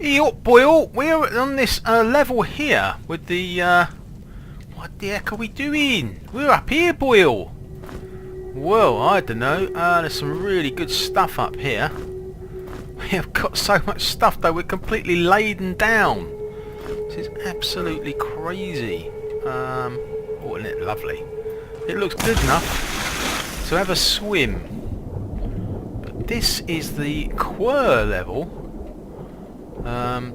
Hey up, Boyle! We're on this level here with the... what the heck are we doing? We're up here, Boyle! Well, I don't know. There's some really good stuff up here. We have got so much stuff though, we're completely laden down. This is absolutely crazy. Oh, isn't it lovely? It looks good enough to have a swim. But this is the Quir level.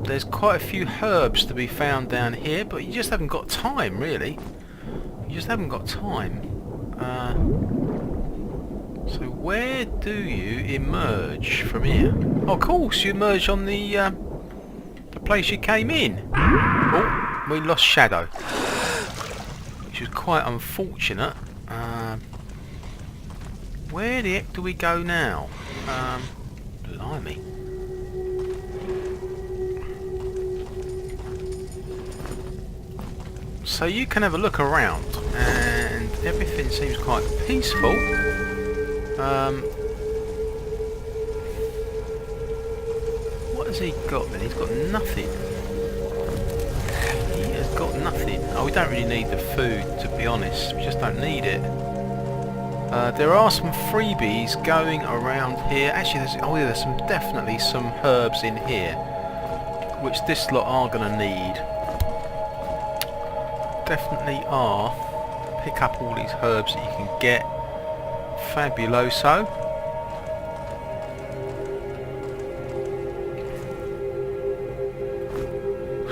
There's quite a few herbs to be found down here, but you just haven't got time, really. You just haven't got time. So where do you emerge from here? Oh, of course, you emerge on the place you came in. Oh, we lost Shadow, which was quite unfortunate. Where the heck do we go now? Blimey. So you can have a look around, and everything seems quite peaceful. What has he got then? He's got nothing. He has got nothing. Oh, we don't really need the food, to be honest. We just don't need it. There are some freebies going around here. Actually, there's definitely some herbs in here, which this lot are going to need. Definitely are. Pick up all these herbs that you can get. Fabuloso.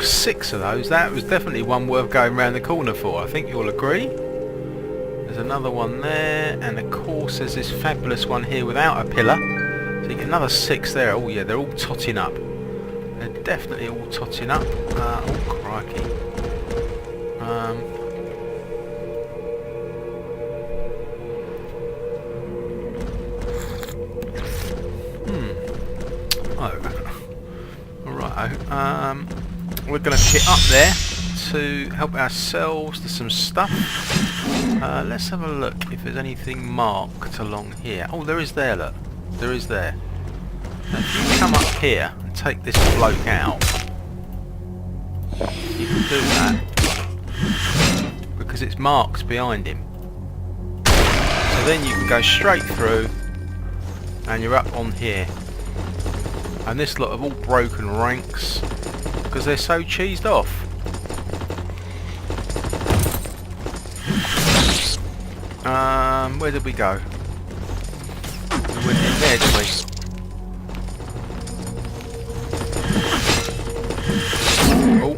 Six of those. That was definitely one worth going round the corner for. I think you'll agree. There's another one there, and of course there's this fabulous one here without a pillar. So you get another 6 there. Oh yeah, they're all totting up. They're definitely all totting up. Oh crikey. We're going to get up there to help ourselves to some stuff. Let's have a look if there's anything marked along here. Oh, there is there, look. There is there. Now, if you come up here and take this bloke out, you can do that because it's marked behind him. So then you can go straight through and you're up on here. And this lot have all broken ranks because they're so cheesed off. Where did we go? We went in there, didn't we? Oh,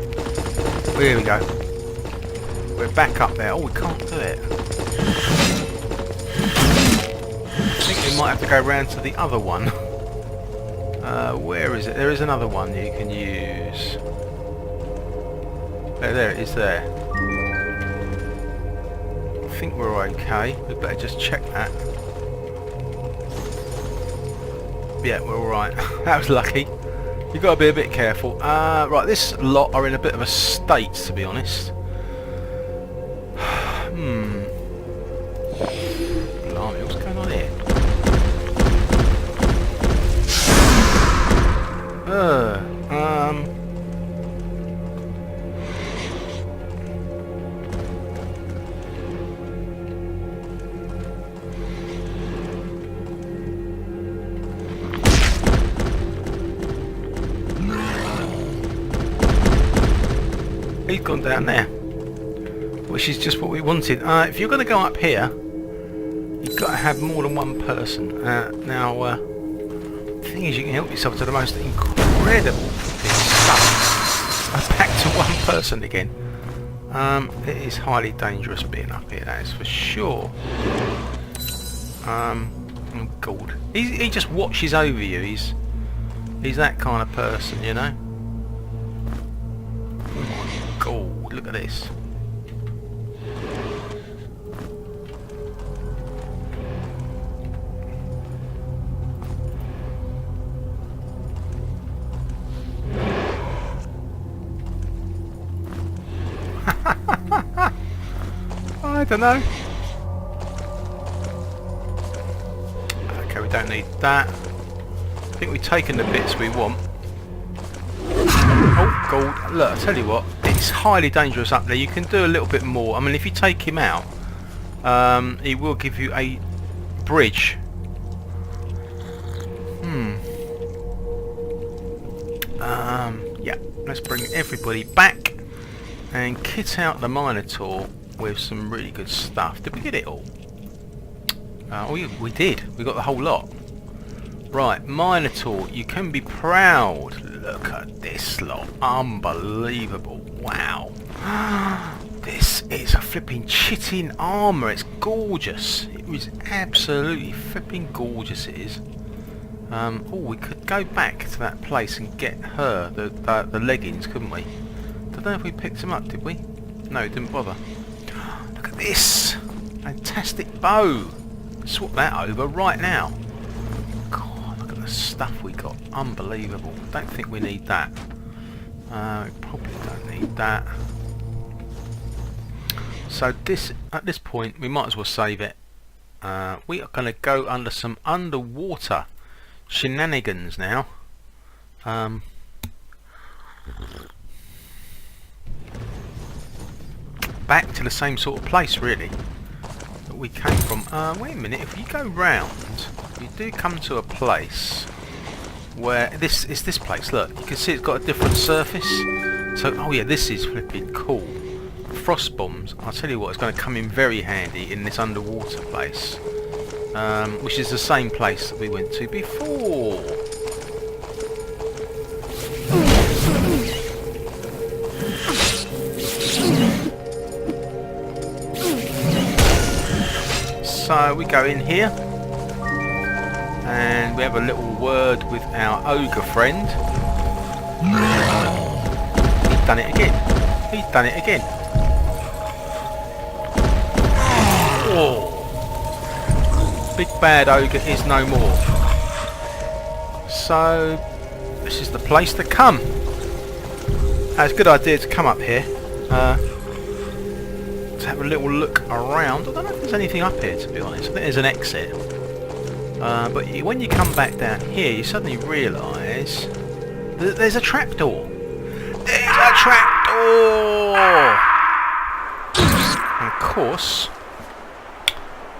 here we go. We're back up there. Oh, we can't do it. I think we might have to go round to the other one. Where is it? There is another one you can use. There it is there. I think we're okay. We better just check that. Yeah, we're alright. That was lucky. You've got to be a bit careful. Right, this lot are in a bit of a state, to be honest. Blimey, what's going on here? He's gone down there, which is just what we wanted. If you're going to go up here, you've got to have more than one person. Now, the thing is, you can help yourself to the most incredible stuff. Back to one person again. It is highly dangerous being up here, that is for sure. Oh God, he just watches over you. He's that kind of person, you know. Oh, look at this. I don't know. Okay, we don't need that. I think we've taken the bits we want. Oh god, look, I tell you what, it's highly dangerous up there. You can do a little bit more. I mean, if you take him out, he will give you a bridge. Yeah, let's bring everybody back and kit out the Minotaur with some really good stuff. Did we get it all? Oh, yeah, we did. We got the whole lot. Right, Minotaur, you can be proud. Look at this lot. Unbelievable. Wow. This is a flipping chitin armour. It's gorgeous. It was absolutely flipping gorgeous, it is. Oh, we could go back to that place and get her the leggings, couldn't we? Don't know if we picked them up, did we? No, didn't bother. Look at this. Fantastic bow. Swap that over right now. God, look at the stuff we got. Unbelievable. Don't think we need that. We probably don't need that. So at this point, we might as well save it. We are going to go under some underwater shenanigans now. Back to the same sort of place, really, that we came from. Wait a minute, if you go round, you do come to a place where this is this place. Look, you can see it's got a different surface. So, oh yeah, this is flipping cool. Frost bombs, I'll tell you what, it's going to come in very handy in this underwater place, which is the same place that we went to before. So we go in here and we have a little word with our ogre friend. He's done it again. He's done it again. Oh. Big bad ogre is no more. So this is the place to come. It's a good idea to come up here. To have a little look around. I don't know if there's anything up here, to be honest. I think there's an exit. But when you come back down here, you suddenly realise that there's a trapdoor. There's a trapdoor! And of course,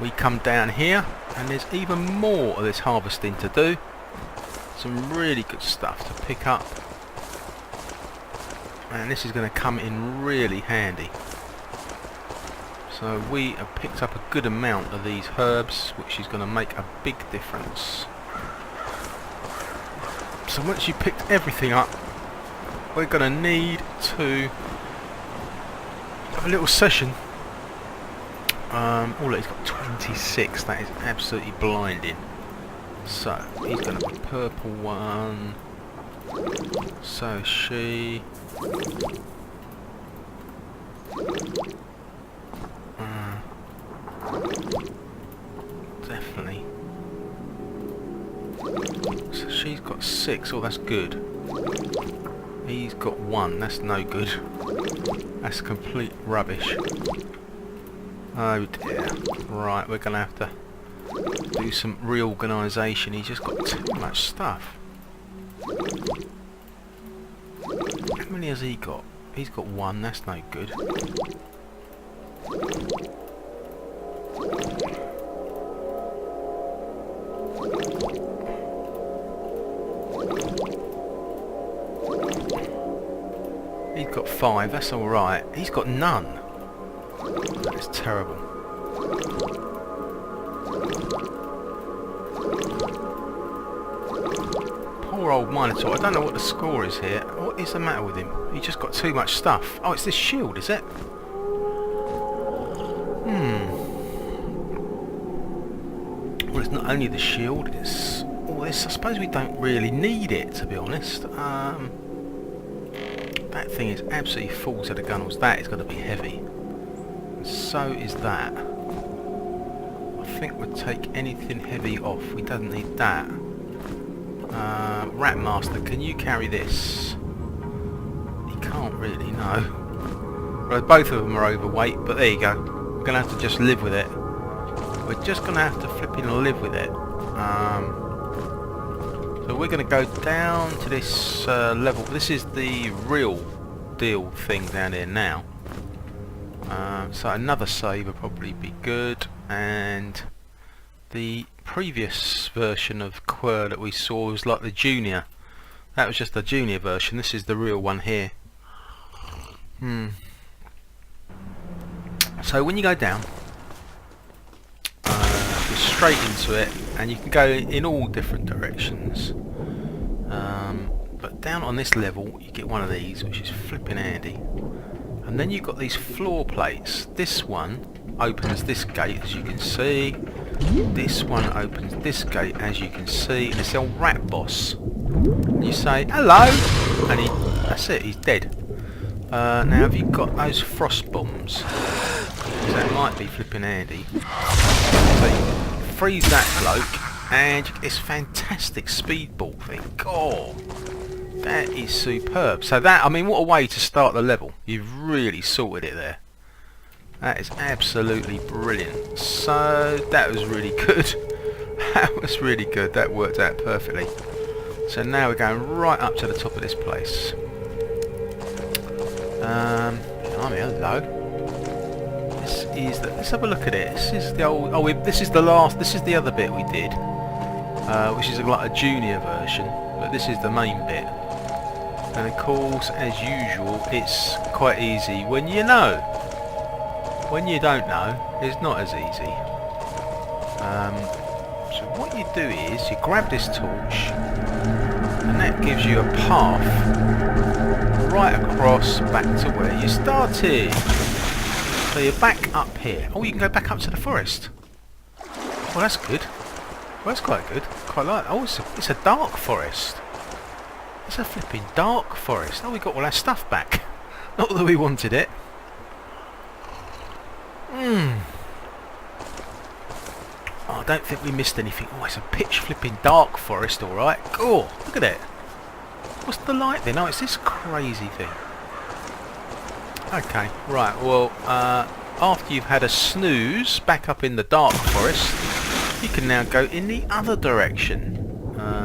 we come down here, and there's even more of this harvesting to do. Some really good stuff to pick up. And this is going to come in really handy. So we have picked up a good amount of these herbs, which is going to make a big difference. So once you picked everything up, we're going to need to have a little session. Oh look, he's got 26, that is absolutely blinding. So, he's going to be purple one. So is she. Definitely. So she's got 6. Oh, that's good. He's got 1. That's no good. That's complete rubbish. Oh dear. Right, we're going to have to do some reorganisation. He's just got too much stuff. How many has he got? He's got 1. That's no good. He's got 5, that's alright. He's got none. That's terrible. Poor old Minotaur. I don't know what the score is here. What is the matter with him? He just got too much stuff. Oh, it's this shield, is it? Well, it's not only the shield, it's all this. I suppose we don't really need it, to be honest. That thing is absolutely full to the gunnels. That is going to be heavy. And so is that. I think we'll take anything heavy off. We don't need that. Ratmaster, can you carry this? He can't really, no. Well, both of them are overweight, but there you go. We're going to have to just live with it. We're just going to have to flipping live with it. So we're going to go down to this level. This is the real deal thing down here now. So another save would probably be good, and the previous version of Quir that we saw was like the junior. That was just the junior version. This is the real one here. So when you go down, go straight into it, and you can go in all different directions. But down on this level, you get one of these, which is flipping handy. And then you've got these floor plates. This one opens this gate, as you can see. This one opens this gate, as you can see. And it's the old rat boss. And you say hello, and that's it. He's dead. Now, have you got those frost bombs? That might be flipping handy. So you freeze that bloke, and you get this fantastic speedball thing. God, that is superb. So that, I mean, what a way to start the level. You've really sorted it there. That is absolutely brilliant. So that was really good. That was really good. That worked out perfectly. So now we're going right up to the top of this place. Hello. This is the, let's have a look at it. This is the old. Oh, this is the last. This is the other bit we did, which is like a junior version. But this is the main bit. And of course, as usual, it's quite easy when you know. When you don't know, it's not as easy. So what you do is you grab this torch, and that gives you a path right across back to where you started. So you're back up here. Oh, you can go back up to the forest. Well, that's good. Well, that's quite good. Quite like. Oh, it's a dark forest. It's a flipping dark forest. Oh, we got all our stuff back. Not that we wanted it. Oh, I don't think we missed anything. Oh, it's a pitch flipping dark forest, alright. Oh, look at it. What's the light then? Oh, it's this crazy thing. Okay, right, well, after you've had a snooze back up in the dark forest, you can now go in the other direction.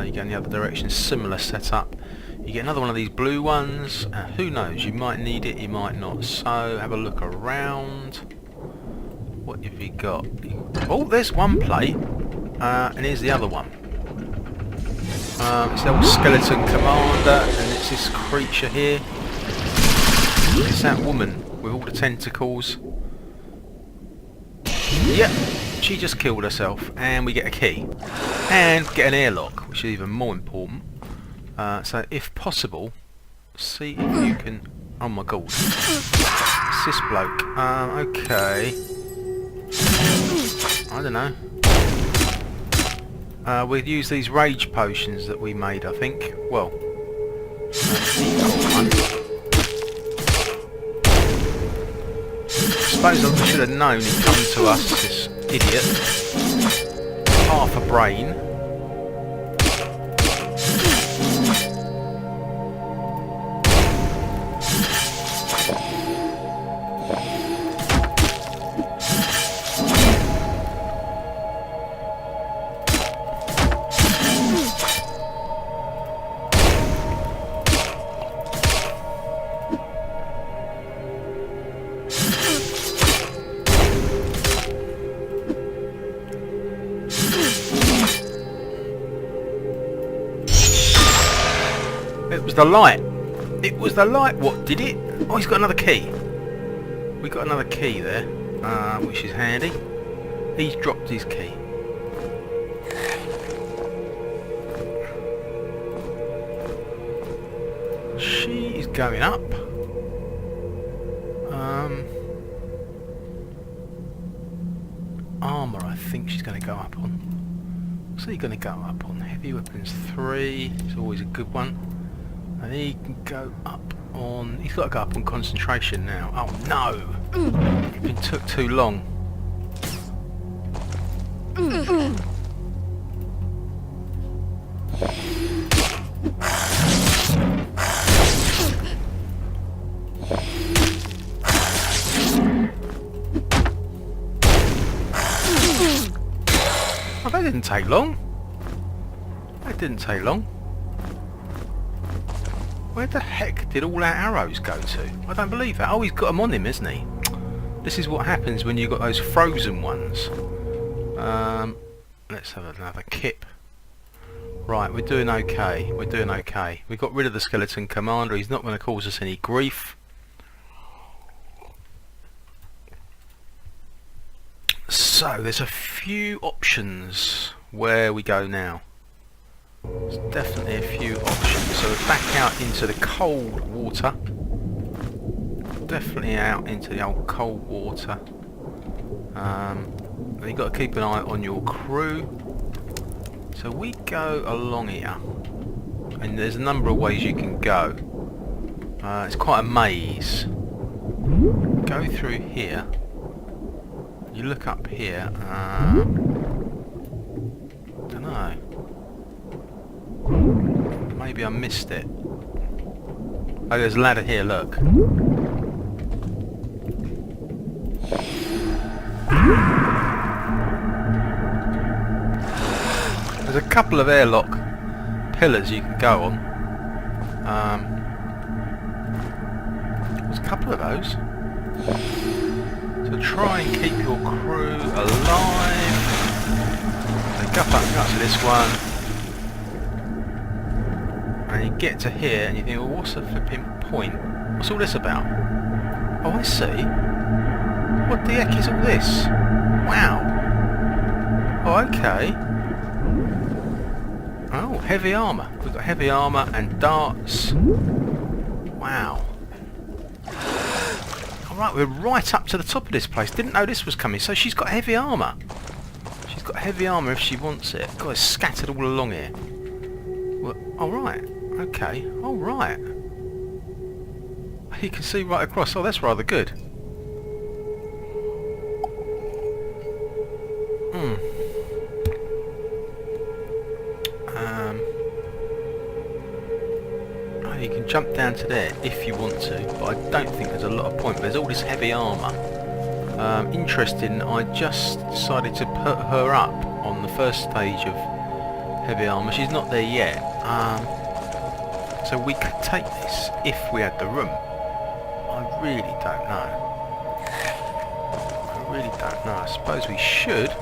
You go in the other direction, similar setup. You get another one of these blue ones. Who knows, you might need it, you might not. So, have a look around. What have you got? Oh, there's one plate, and here's the other one. It's the old skeleton commander, and it's this creature here. It's that woman with all the tentacles. Yep, she just killed herself, and we get a key. And get an airlock, which is even more important. So if possible, see if you can... Oh my god. It's this bloke. Okay. I don't know. We'll use these rage potions that we made, I think. Well, one. I suppose I should have known he'd come to us, this idiot. Half a brain. It was the light. It was the light what did it. Oh, he's got another key. We got another key there, which is handy. He's dropped his key. She is going up. Armour, I think she's going to go up on. What's he going to go up on? Heavy weapons 3. It's always a good one. And he can go up on... He's got to go up on concentration now. Oh no! It took too long. Oh, that didn't take long. That that didn't take long. Where the heck did all our arrows go to? I don't believe that. Oh, he's got them on him, isn't he? This is what happens when you've got those frozen ones. Let's have another kip. Right, we're doing okay. We're doing okay. We got rid of the skeleton commander. He's not going to cause us any grief. So, there's a few options where we go now. There's definitely a few options. So we're back out into the cold water. Definitely out into the old cold water. You've got to keep an eye on your crew. So we go along here, and there's a number of ways you can go. It's quite a maze. Go through here. You look up here. Don't know. Maybe I missed it. Oh, there's a ladder here. Look. There's a couple of airlock pillars you can go on. There's a couple of those. So try and keep your crew alive. So go up to this one. And you get to here and you think, well, what's the flipping point? What's all this about? Oh, I see. What the heck is all this? Wow. Oh, okay. Oh, heavy armour. We've got heavy armour and darts. Wow. Alright, we're right up to the top of this place. Didn't know this was coming. So she's got heavy armour. She's got heavy armour if she wants it. God, it's scattered all along here. Well, alright. Okay. Alright. You can see right across. Oh, that's rather good. You can jump down to there if you want to, but I don't think there's a lot of point. There's all this heavy armour. Interesting, I just decided to put her up on the first stage of heavy armour. She's not there yet. So we could take this if we had the room. I really don't know. I really don't know. I suppose we should.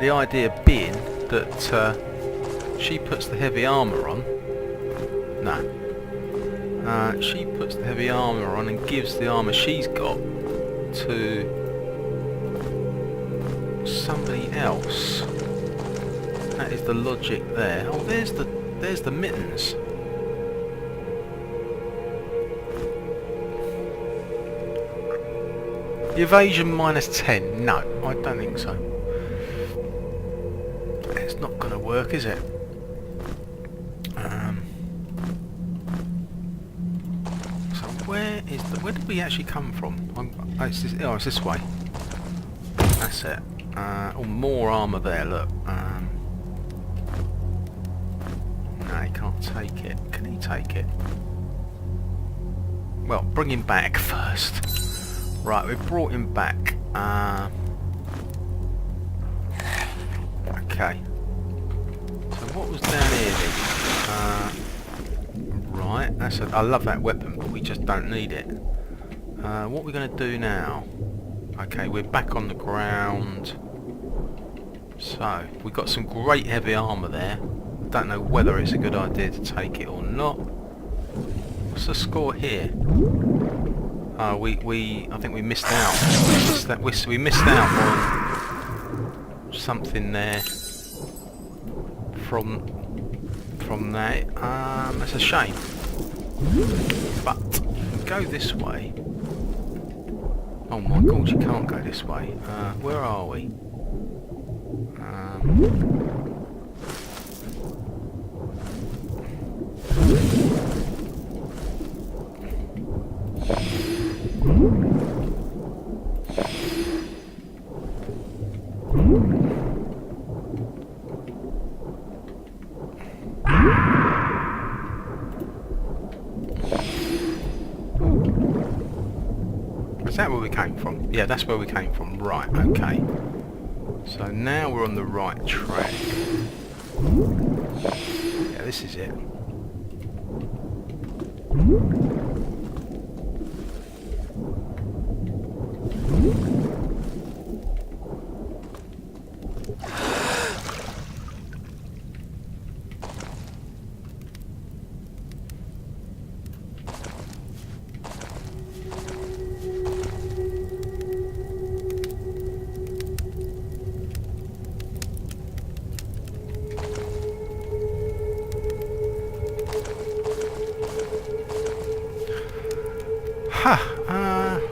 The idea being that she puts the heavy armour on. No. She puts the heavy armour on and gives the armour she's got to somebody else. That is the logic there. Oh, there's the mittens. The evasion -10. No, I don't think so. It's not going to work, is it? Where did we actually come from? Oh, it's this way. That's it. Oh, more armour there, look. No, he can't take it. Can he take it? Well, bring him back first. Right, we've brought him back. Okay. So what was down here then? Right, I love that weapon, but we just don't need it. What we're going to do now? Okay, we're back on the ground. So, we've got some great heavy armour there. Don't know whether it's a good idea to take it or not. What's the score here? I think we missed out. We missed out on something there from that. That's a shame. But go this way. Oh my god, you can't go this way. Where are we? Is that where we came from? Yeah, that's where we came from. Right, okay. So now we're on the right track. Yeah, this is it.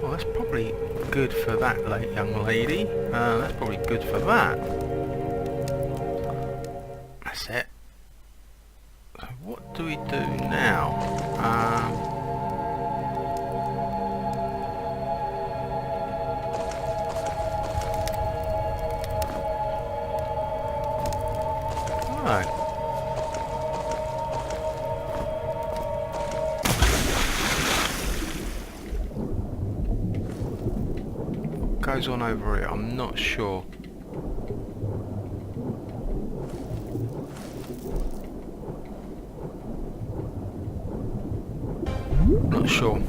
Well, that's probably good for that young lady. That's probably good for that. That's it. So what do we do now? Oh. Goes on over here, I'm not sure. Not sure.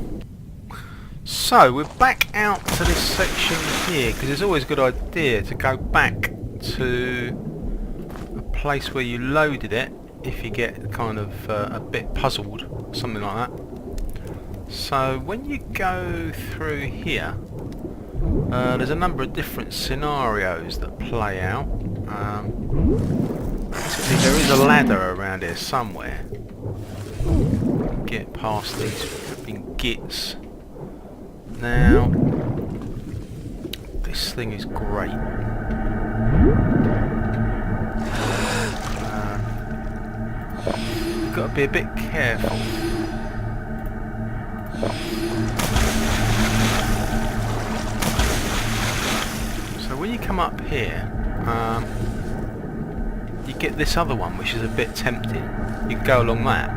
So we're back out to this section here because it's always a good idea to go back to a place where you loaded it if you get kind of a bit puzzled, something like that. So when you go through here, there's a number of different scenarios that play out. Basically there is a ladder around here somewhere. Get past these flipping gits. Now, this thing is great. You've got to be a bit careful. So when you come up here, you get this other one which is a bit tempting. You can go along that.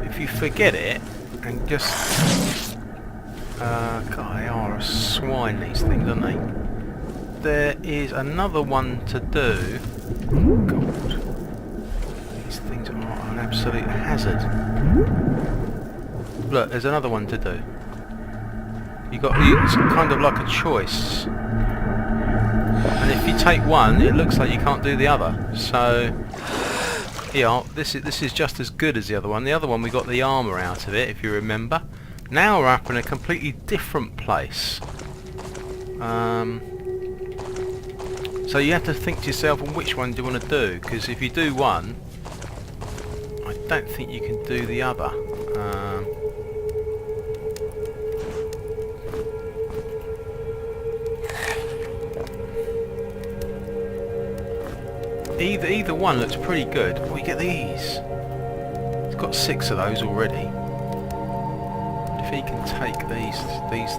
If you forget it and just God, they are a swine, these things, aren't they? There is another one to do. Oh God, these things are an absolute hazard. Look, there's another one to do. It's kind of like a choice. And if you take one, it looks like you can't do the other. So, yeah, this is just as good as the other one. The other one we got the armour out of it, if you remember. Now we're up in a completely different place. So you have to think to yourself, well, which one do you want to do? Because if you do one, I don't think you can do the other. Either one looks pretty good. Oh, you get these. It's got 6 of those already. If he can take these things.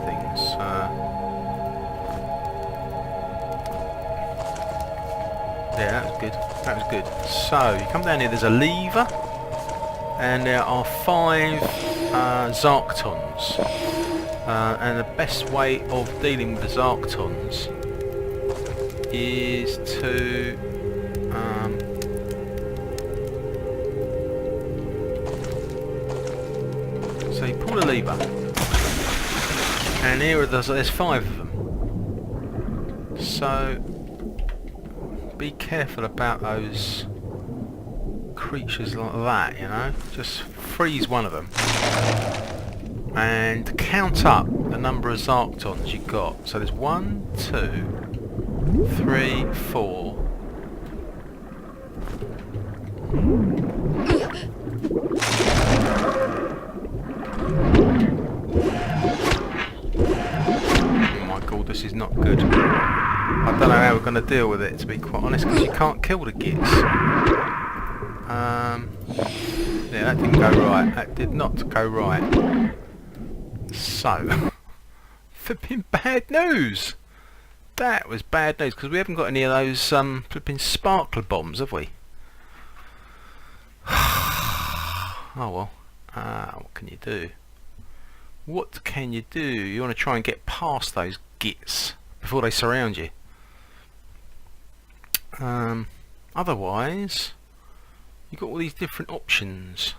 Yeah, that was good. That was good. So you come down here. There's a lever, and there are 5 Zarktons. And the best way of dealing with the Zarktons is to so you pull the lever, and here there's 5 of them. So be careful about those creatures like that, you know. Just freeze one of them and count up the number of Zarktons you've got. So there's 1, 2, 3, 4. Oh my god, this is not good. I don't know how we're going to deal with it, to be quite honest, because you can't kill the gits. Yeah, that didn't go right. That did not go right. So, flipping bad news. That was bad news, because we haven't got any of those flipping sparkler bombs, have we? Oh well. What can you do? What can you do? You want to try and get past those gits before they surround you. Otherwise, you've got all these different options.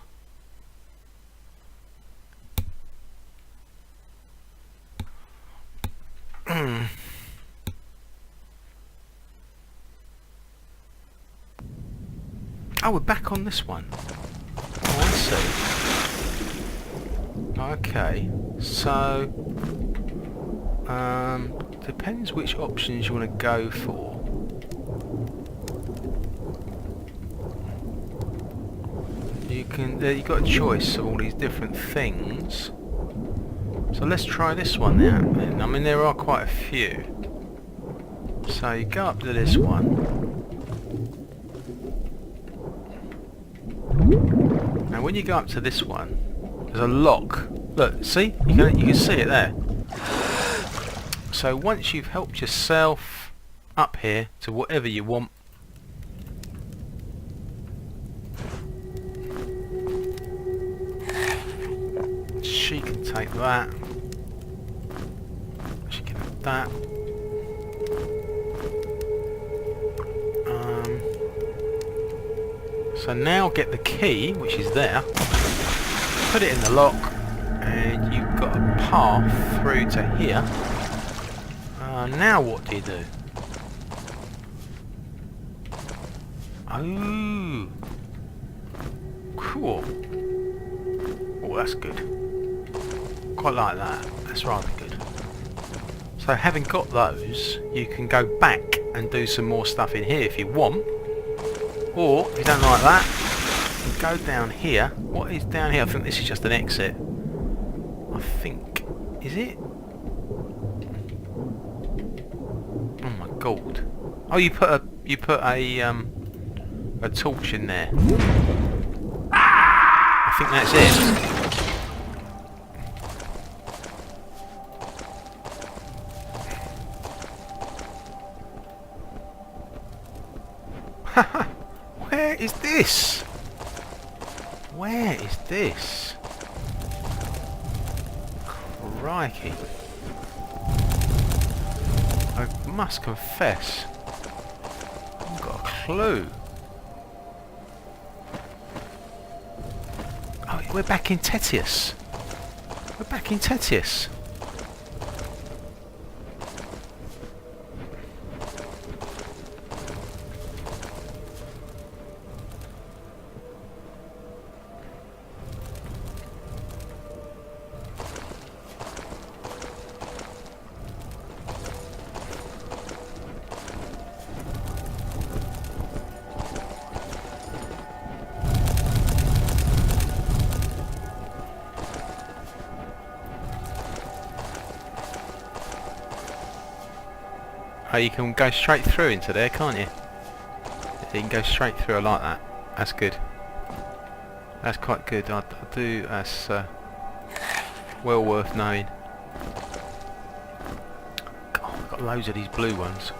Oh, we're back on this one. Oh, I see. Okay, so depends which options you want to go for. You've got a choice of all these different things. So let's try this one now. I mean, there are quite a few. So you go up to this one. Now when you go up to this one, there's a lock. Look, see? You can see it there. So once you've helped yourself up here to whatever you want, she can take that. She can have that. So now get the key, which is there, put it in the lock, and you've got a path through to here. Now what do you do? Oh, cool. Oh, that's good. Quite like that. That's rather good. So having got those, you can go back and do some more stuff in here if you want. Or, if you don't like that, you can go down here. What is down here? I think this is just an exit. I think. Is it? Oh my god. Oh, you put a torch in there. I think that's it. Where is this? Where is this? Crikey. I must confess, I haven't got a clue. Oh, we're back in Tetius. We're back in Tetius. Oh, you can go straight through into there, can't you? You can go straight through. I like that. That's good. That's quite good. I do. That's well worth knowing. God, I've got loads of these blue ones.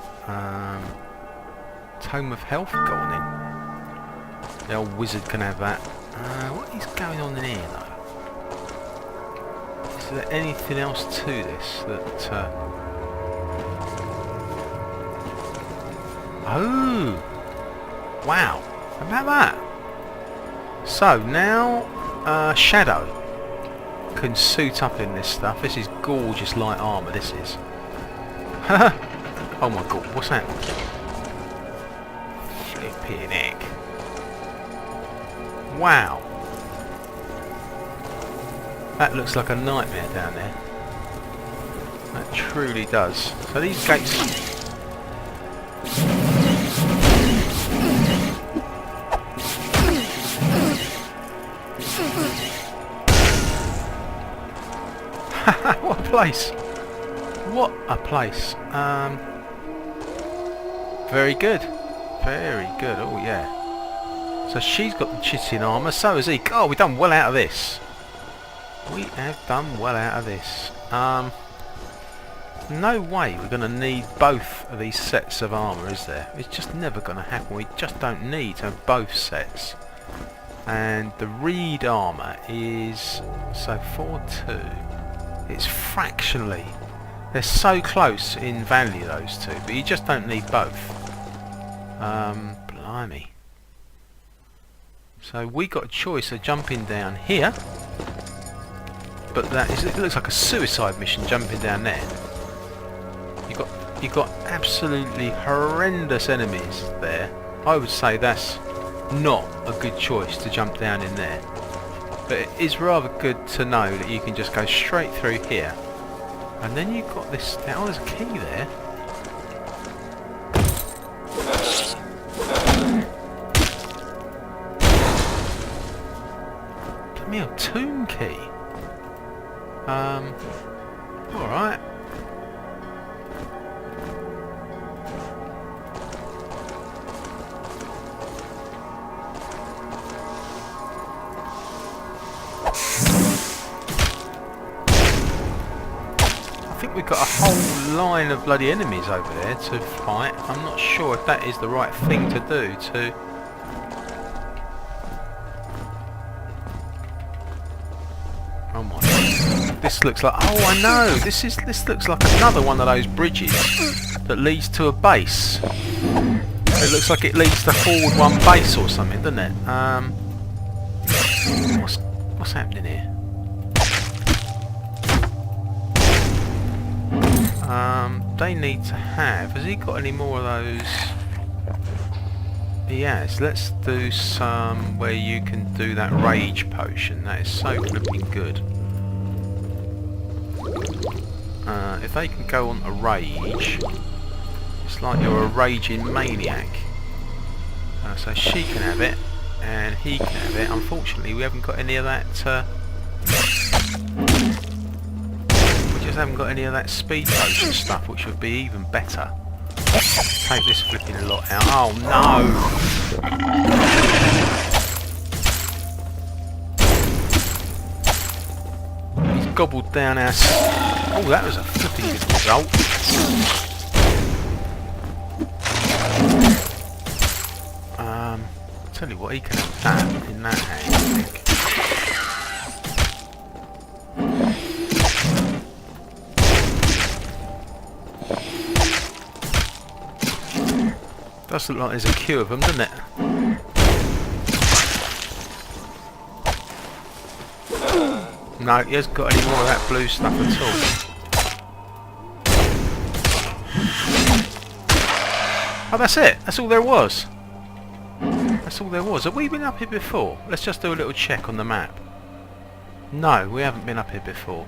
Tome of Health. Go on in. The old wizard can have that. What is going on in here, though? Is there anything else to this that? Oh! Wow! How about that? So now, Shadow can suit up in this stuff. This is gorgeous light armour, this is. Oh my god, what's that? Flipping heck. Wow! That looks like a nightmare down there. That truly does. So these gates... What a place! What a place! Very good. Very good. Oh yeah. So she's got the chitin armour, so has he. Oh, we've done well out of this. We have done well out of this. No way we're going to need both of these sets of armour, is there? It's just never going to happen. We just don't need to have both sets. And the reed armour is... so 4-2. It's fractionally. They're so close in value, those two, but you just don't need both. Blimey. Blimey. So we got a choice of jumping down here, but it looks like a suicide mission jumping down there. You got absolutely horrendous enemies there. I would say that's not a good choice to jump down in there. But it is rather good to know that you can just go straight through here. And then you've got this... Oh, there's a key there. Let me a tomb key. Alright. I think we've got a whole line of bloody enemies over there to fight. I'm not sure if that is the right thing to do to... Oh my God. This looks like... Oh, I know! This looks like another one of those bridges that leads to a base. It looks like it leads to forward one base or something, doesn't it? What's happening here? They need to have... Has he got any more of those? He has. Let's do some where you can do that rage potion. That is so flipping good. If they can go on a rage, it's like you're a raging maniac. So she can have it, and he can have it. Unfortunately, we haven't got any of that... haven't got any of that speed potion stuff, which would be even better. Take this flipping lot out. Oh no! He's gobbled down our... Oh, that was a flipping good result. Tell you what, he can have that in that hand, I think. Does look like there's a queue of them, doesn't it? No, he hasn't got any more of that blue stuff at all. Oh, that's it. That's all there was. That's all there was. Have we been up here before? Let's just do a little check on the map. No, we haven't been up here before.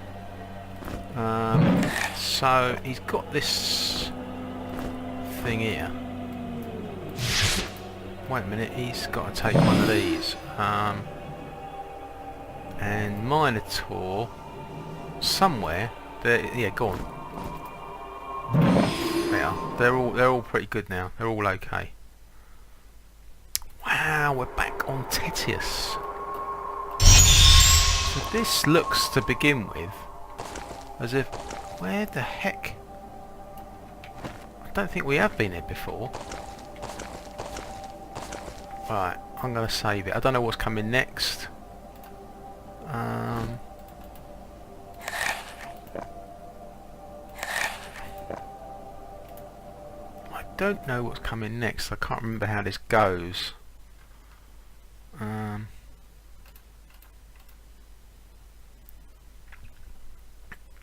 So he's got this thing here. Wait a minute, he's got to take one of these. And Minotaur somewhere there. Yeah, go on. They are. They're all pretty good now. They're all okay. Wow, we're back on Tetius. So this looks, to begin with, as if... Where the heck? I don't think we have been here before. Right, I'm going to save it. I don't know what's coming next. I don't know what's coming next. I can't remember how this goes.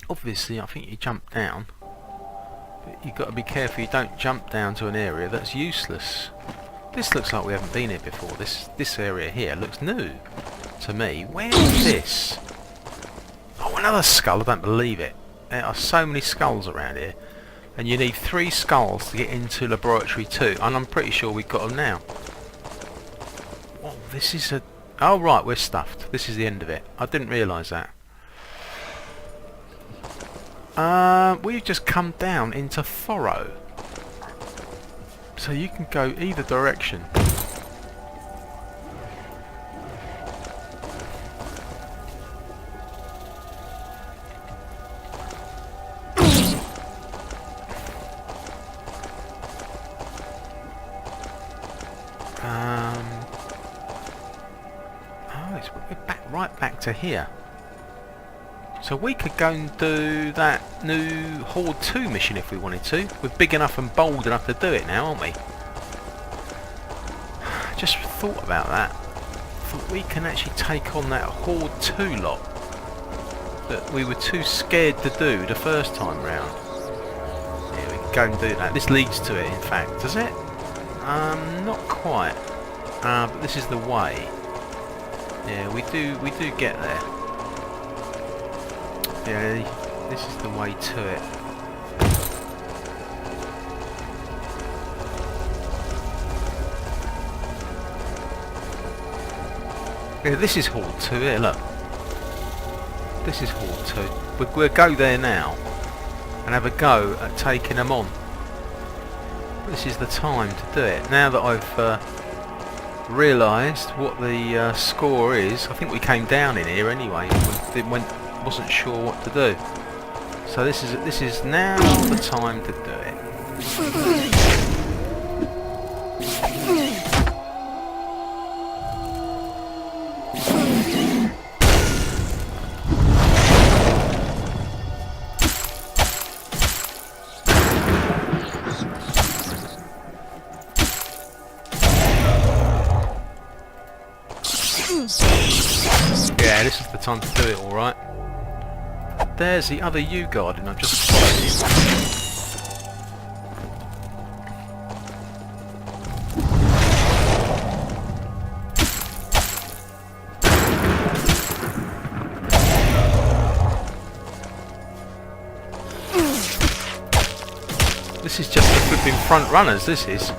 Obviously, I think you jump down, but you've got to be careful you don't jump down to an area that's useless. This looks like we haven't been here before. This area here looks new to me. Where is this? Oh, another skull. I don't believe it. There are so many skulls around here. And you need 3 skulls to get into Laboratory 2. And I'm pretty sure we've got them now. Oh, this is a... Oh, right, we're stuffed. This is the end of it. I didn't realise that. We've just come down into Furrow. So you can go either direction. Oh, we're back to here. So we could go and do that new Horde 2 mission if we wanted to. We're big enough and bold enough to do it now, aren't we? I just thought about that. Thought we can actually take on that Horde 2 lot that we were too scared to do the first time round. Yeah, we can go and do that. This leads to it, in fact, does it? Not quite. But this is the way. Yeah, we do get there. Yeah, this is the way to it. Yeah, this is Horde 2 here, look. This is Horde 2. We'll go there now and have a go at taking them on. This is the time to do it. Now that I've realised what the score is, I think we came down in here anyway. Wasn't sure what to do. So this is now the time to do it. Yeah, this is the time to do it, alright. There's the other U guard, and I've just spotted him. This is just the flipping front runners, this is.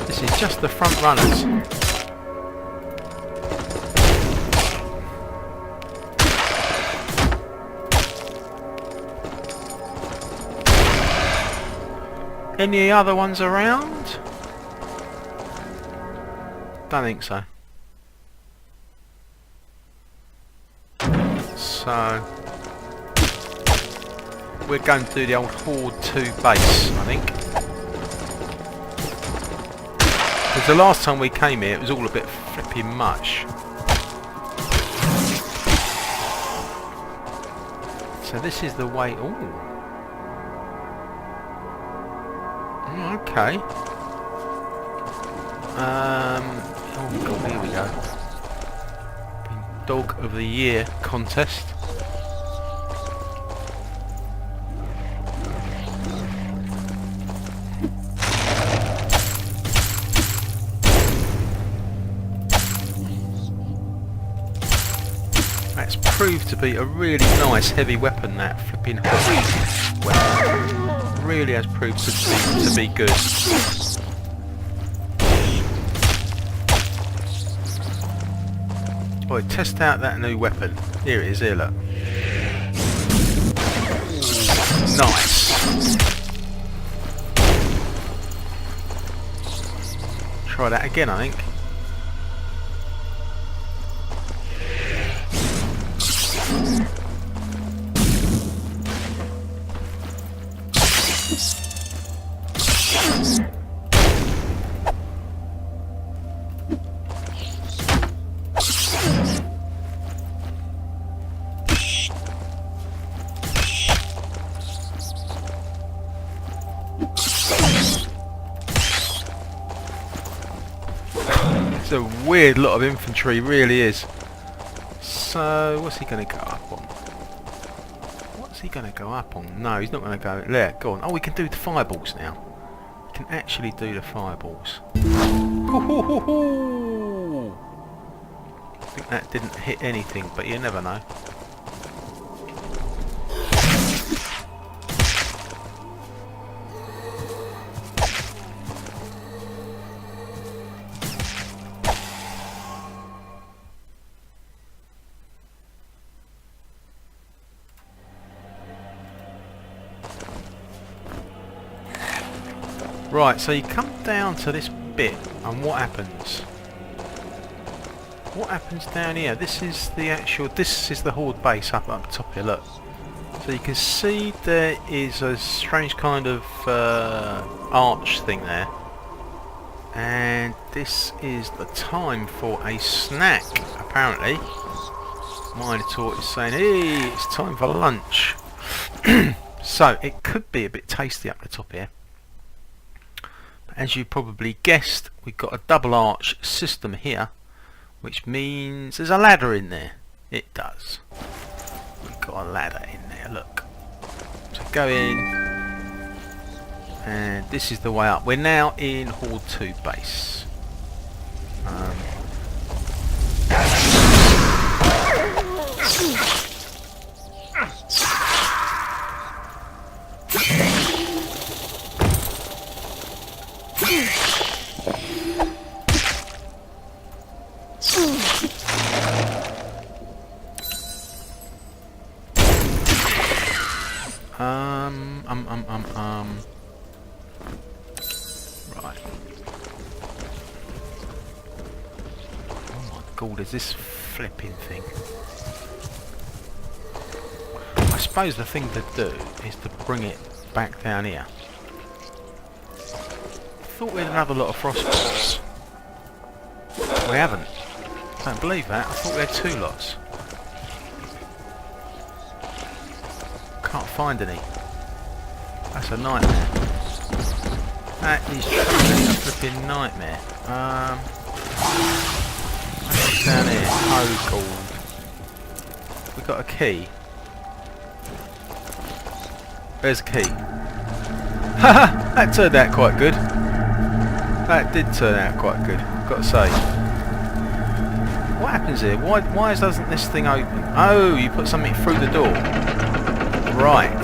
This is just the front runners. Any other ones around? Don't think so. So we're going to do the old Horde 2 base, I think. Because the last time we came here it was all a bit flipping much. So this is the way. Ooh. Okay. Oh god, here we go. Dog of the Year contest. That's proved to be a really nice heavy weapon, that flipping weapon. Really has proved to be good. Oh, test out that new weapon. Here it is, here, look. Nice. Try that again, I think. It's a weird lot of infantry, really is. So, what's he going to go up on? What's he going to go up on? No, he's not going to go there. Go on. Oh, we can do the fireballs now. We can actually do the fireballs. Hoo-hoo-hoo-hoo! I think that didn't hit anything, but you never know. Right, so you come down to this bit, and what happens? What happens down here? This is the Horde base up top here, look. So you can see there is a strange kind of arch thing there. And this is the time for a snack, apparently. Minotaur is saying, hey, it's time for lunch. So, it could be a bit tasty up the top here. As you probably guessed, we've got a double arch system here, which means there's a ladder in there. It does. We've got a ladder in there, look. So go in, and this is the way up. We're now in Hall 2 base. Right. Oh my god, is this flipping thing? I suppose the thing to do is to bring it back down here. I thought we had another lot of frostballs. We haven't. Don't believe that. I thought we had 2 lots. Can't find any. That's a nightmare. That is truly a flipping nightmare. What's down here? Oh god. We got a key. There's a key. Haha! That turned out quite good. That did turn out quite good, got to say. What happens here? Why doesn't this thing open? Oh, you put something through the door. Right.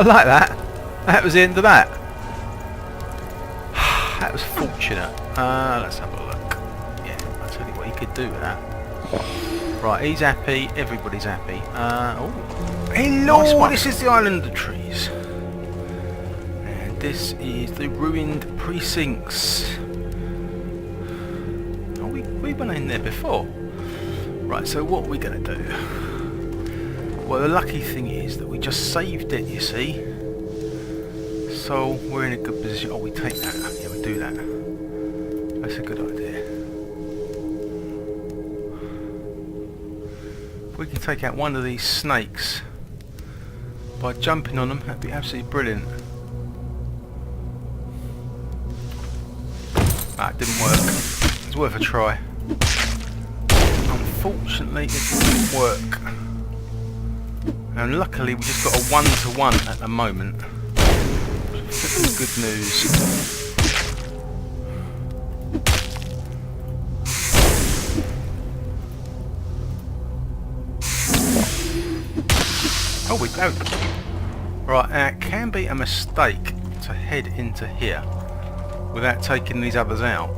I like that. That was the end of that. That was fortunate. Let's have a look. Yeah, I'll tell you what he could do with that. Right, he's happy. Everybody's happy. Oh, hello! Nice, this is the Island of Trees. And this is the Ruined Precincts. Oh, we went in there before. Right, so what are we going to do? Well, the lucky thing is that we just saved it, you see. So we're in a good position. Oh, we take that. Yeah, we do that. That's a good idea. If we can take out one of these snakes by jumping on them, that'd be absolutely brilliant. That didn't work. It's worth a try. Unfortunately, it didn't work. And luckily we just got a 1-to-1 at the moment. This is good news. Oh, we don't. Right, now it can be a mistake to head into here without taking these others out.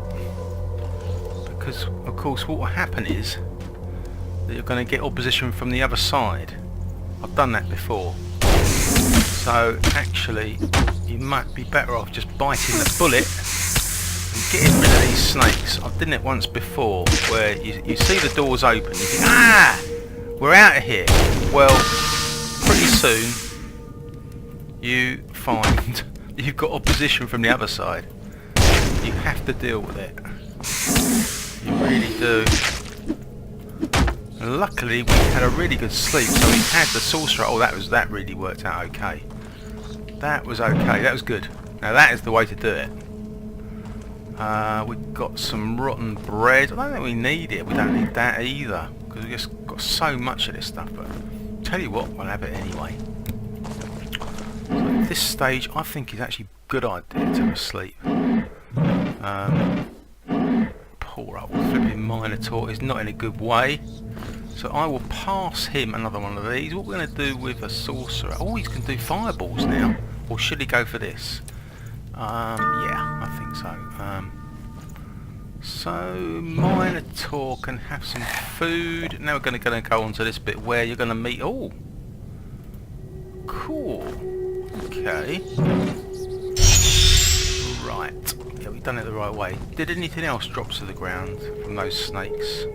Because, of course, what will happen is that you're going to get opposition from the other side. I've done that before. So actually you might be better off just biting the bullet and getting rid of these snakes. I've done it once before where you see the doors open, you think, ah, we're out of here. Well, pretty soon you find you've got opposition from the other side. You have to deal with it. You really do. And luckily we had a really good sleep, so we had the sorcerer. Oh, that really worked out okay. That was okay. That was good. Now that is the way to do it. We've got some rotten bread. I don't think we need it. We don't need that either, because we just got so much of this stuff. But tell you what, we'll have it anyway. So at this stage, I think it's actually a good idea to sleep. Poor old flipping Minotaur is not in a good way. So I will pass him another one of these. What we're going to do with a sorcerer? Oh, he can do fireballs now. Or should he go for this? Yeah, I think so. So Minotaur can have some food. Now we're going to go on to this bit where you're going to meet. Oh, cool. Okay. Right. Yeah, we've done it the right way. Did anything else drop to the ground from those snakes?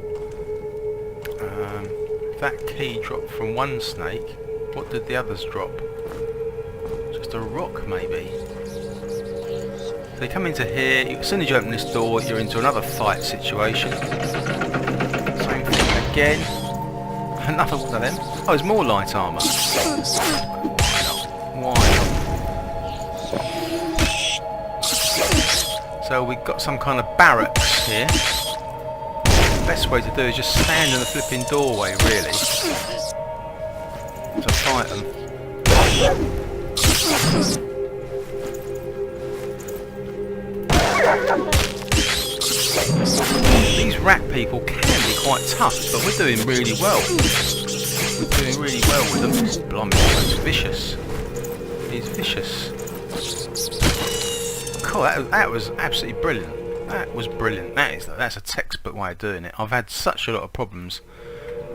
That key dropped from one snake. What did the others drop? Just a rock, maybe. So you come into here, as soon as you open this door, you're into another fight situation. Same thing again. Another one of them. Oh, there's more light armour. Why not? So we've got some kind of barracks here. The best way to do is just stand in the flipping doorway, really, to fight them. These rat people can be quite tough, but we're doing really well. We're doing really well with them. Blimey, he's vicious. He's vicious. Cool, that was absolutely brilliant. That was brilliant. That's a textbook way of doing it. I've had such a lot of problems,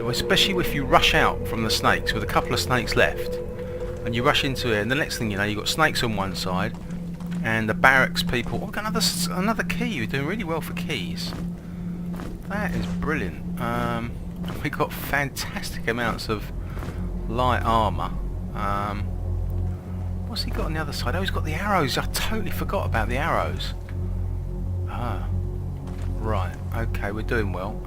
especially if you rush out from the snakes with a couple of snakes left, and you rush into it, and the next thing you know, you've got snakes on one side, and the barracks people. Oh, we've got another key. You're doing really well for keys. That is brilliant. We've got fantastic amounts of light armour. What's he got on the other side? Oh, he's got the arrows. I totally forgot about the arrows. Ah, right. Okay, we're doing well.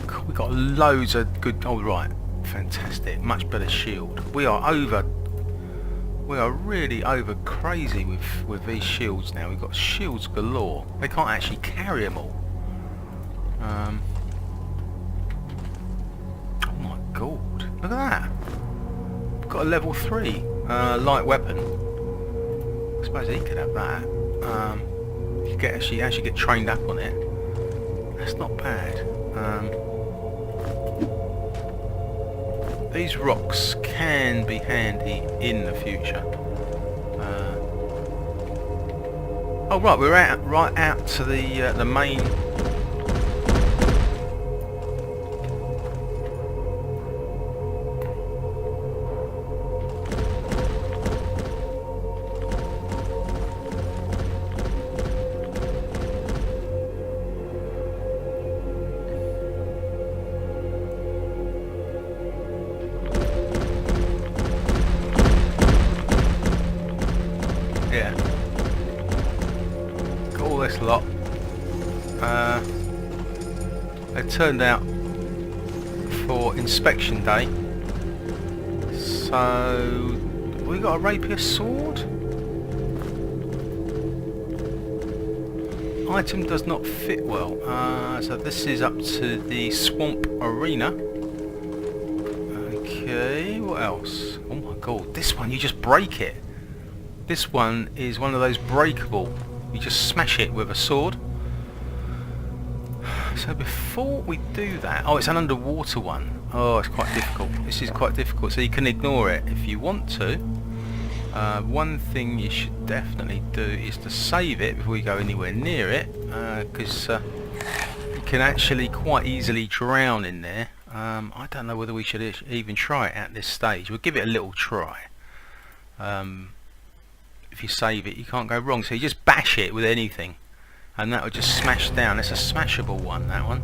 Cool, we've got loads of good. Oh, right. Fantastic. Much better shield. We are really over crazy with these shields now. We've got shields galore. They can't actually carry them all. Oh my god! Look at that. We've got a level 3 light weapon. I suppose he could have that. You could actually get trained up on it. That's not bad. These rocks can be handy in the future. Oh right, we're right out to the main. Yeah. Got all this lot. They turned out for inspection day. So we got a rapier sword. Item does not fit well. So this is up to the swamp arena. Okay, what else? Oh my god, this one you just break it. This one is one of those breakable. You just smash it with a sword. So before we do that, oh, it's an underwater one. Oh, it's quite difficult. This is quite difficult, so you can ignore it if you want to. One thing you should definitely do is to save it before you go anywhere near it, because you can actually quite easily drown in there. I don't know whether we should even try it at this stage. We'll give it a little try. If you save it, you can't go wrong. So you just bash it with anything, and that will just smash down. It's a smashable one, that one.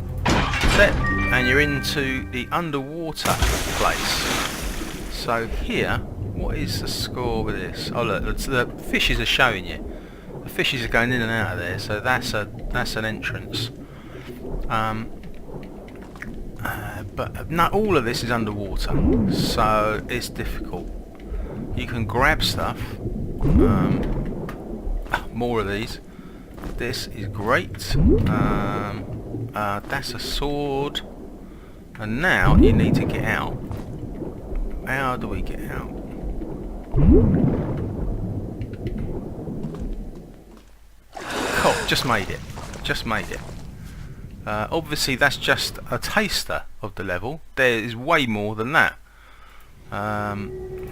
Set, and you're into the underwater place. So here, what is the score with this? Oh look, the fishes are showing you. The fishes are going in and out of there, so that's an entrance. But not all of this is underwater, so it's difficult. You can grab stuff. More of these. This is great. That's a sword. And now you need to get out. How do we get out? Cool, just made it. Just made it. Obviously that's just a taster of the level. There is way more than that.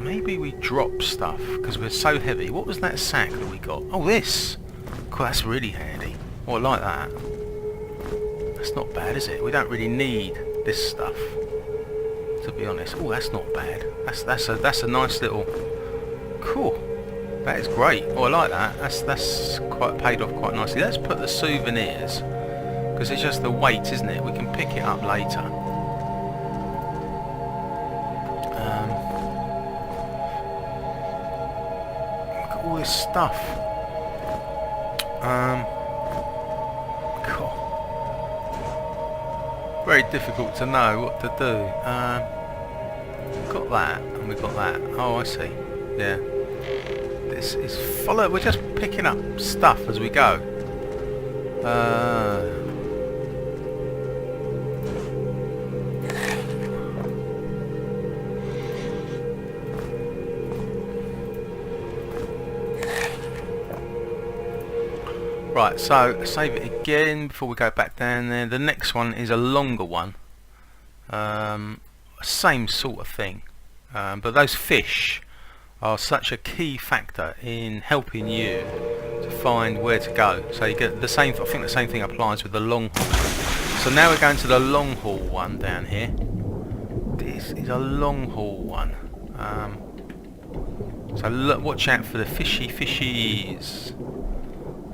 Maybe we drop stuff because we're so heavy. What was that sack that we got? Oh, this! Cool, that's really handy. Oh, I like that. That's not bad, is it? We don't really need this stuff, to be honest. Oh, that's not bad. That's a nice little. Cool. That is great. Oh, I like that. That's quite paid off quite nicely. Let's put the souvenirs, because it's just the weight, isn't it? We can pick it up later. this stuff? Cool. Very difficult to know what to do. Got that, and we got that. Oh, I see. Yeah. This is follow. We're just picking up stuff as we go. Right, so save it again before we go back down there. The next one is a longer one. Same sort of thing. But those fish are such a key factor in helping you to find where to go. So you get the same. I think the same thing applies with the long haul. So now we're going to the long haul one down here. This is a long haul one. So look, watch out for the fishies.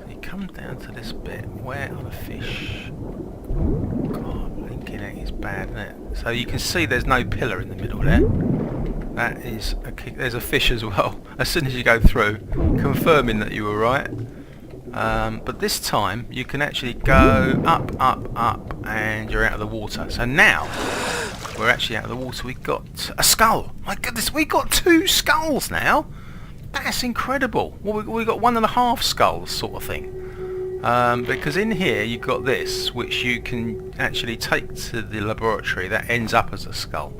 So you come down to this bit. Where are the fish? God, linking it is bad, isn't it? So you can see there's no pillar in the middle there. That is a kick. There's a fish as well. As soon as you go through, confirming that you were right. But this time you can actually go up, and you're out of the water. So now we're actually out of the water. We've got a skull. My goodness, we got 2 skulls now. That's incredible. Well, we got 1.5 skulls, sort of thing. Because in here you've got this, which you can actually take to the laboratory. That ends up as a skull.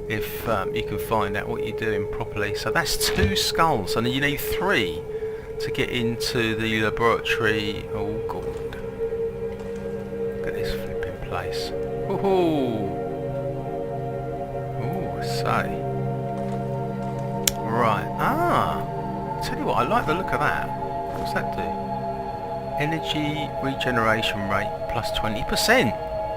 If you can find out what you're doing properly. So that's 2 skulls, and you need 3 to get into the laboratory. Oh god. Look at this flipping place. Woohoo! Ooh, I say. Right, tell you what, I like the look of that. What's that do? Energy regeneration rate plus 20%.